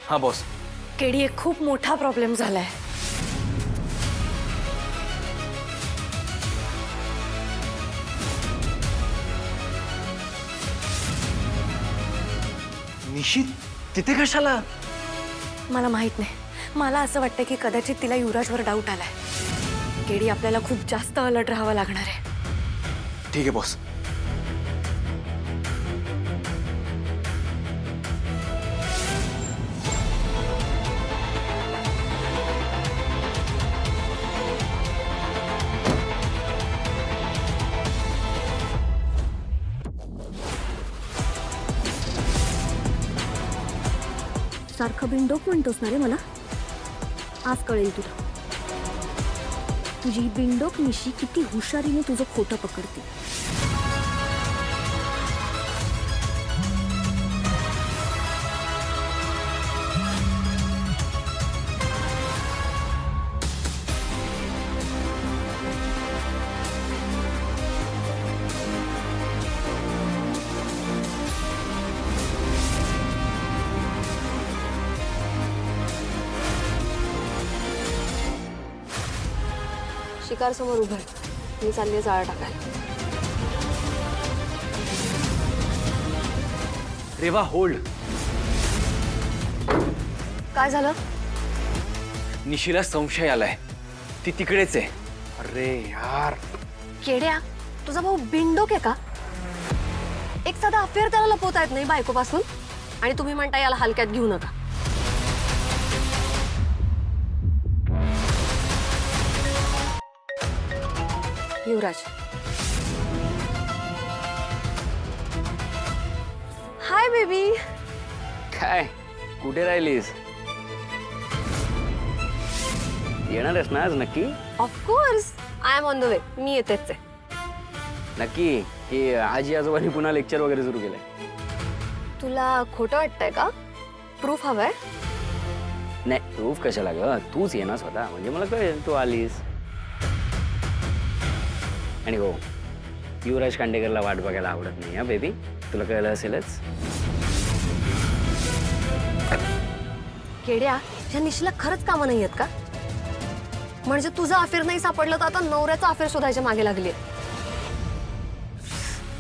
हाँ boss. KD एक खूप मोठा प्रॉब्लेम झालाय. निशी तिथे कशाला? मला माहित नाही. मला असं वाटतं की कदाचित तिला युवराजवर डाऊट आलाय. केडी आपल्याला खूप जास्त अलर्ट राहावं लागणार आहे. ठीक है बॉस. सारखं बिंडोक म्हणतोस ना रे मला. आज कळेल तुला तुझी बिंडोक निशी किती हुशारीने तुझं खोटं पकडते. शिकार समोर उभं आहे. मी चालली जाळं टाकायला. रेवा होल्ड. काय झालं? निशीला संशय आलाय. ती तिकडेच आहे. अरे यार. केड्या, तुझा भाऊ बिंडोक आहे का? एक साधा अफेअर त्याला लपवता येत नाही बायकोपासून आणि तुम्ही म्हणता याला हलक्यात घेऊ नका. युवराज. Hi baby. काय कुठे राहिलीस? येणार आहेस ना आज नक्की? Of course I am on the way. मी येतेच आहे. नक्की की आजी आजोबांनी पुन्हा लेक्चर वगैरे सुरू केलंय? तुला खोटं वाटतंय का? प्रूफ हवंय? नाही प्रूफ कशाला ग, तूच ये ना स्वतः, म्हणजे मला कळेल तू आलीस. आणि हो, युवराज खांडेकरला वाट बघायला आवडत नाही हा बेबी, तुला कळलं असेलच. केड्या, ह्या निशीला खरंच कामं नाही आहेत का? म्हणजे तुझं अफेअर नाही सापडलं तर आता नवऱ्याचं अफेअर शोधायच्या मागे लागली.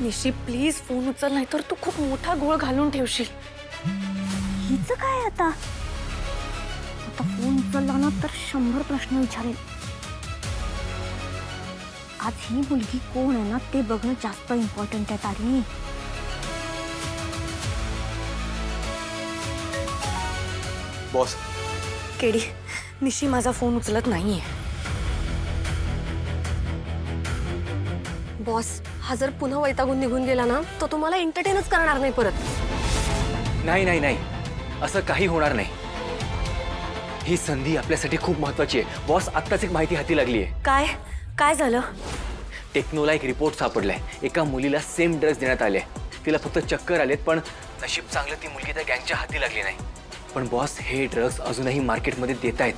निशी प्लीज फोन उचल, नाही तर तू खूप मोठा घोळ घालून ठेवशील. हिचं काय आता फोन उचलला ना तर 100 प्रश्न विचारेल. आज ही मुलगी कोण आहे ना ते बघणं जास्त इम्पॉर्टंट आहे तारिणी. बॉस. केडी, निशी माझा फोन उचलत नाहीये. बॉस, हा जर पुन्हा वैतागून निघून गेला ना तर तुम्हाला एंटरटेनच करणार नाही परत. नाही नाही नाही, असं काही होणार नाही. ही संधी आपल्यासाठी खूप महत्वाची आहे. बॉस, आत्ताच एक माहिती हाती लागली आहे. काय काय झालं? टेक्नोला एक रिपोर्ट सापडलाय. एका मुलीला सेम ड्रग्ज देण्यात आले. तिला फक्त चक्कर आलेत, पण नशीब चांगलं ती मुलगी त्या गँगच्या हाती लागली नाही. पण बॉस, हे ड्रग्ज अजूनही मार्केटमध्ये देत आहेत.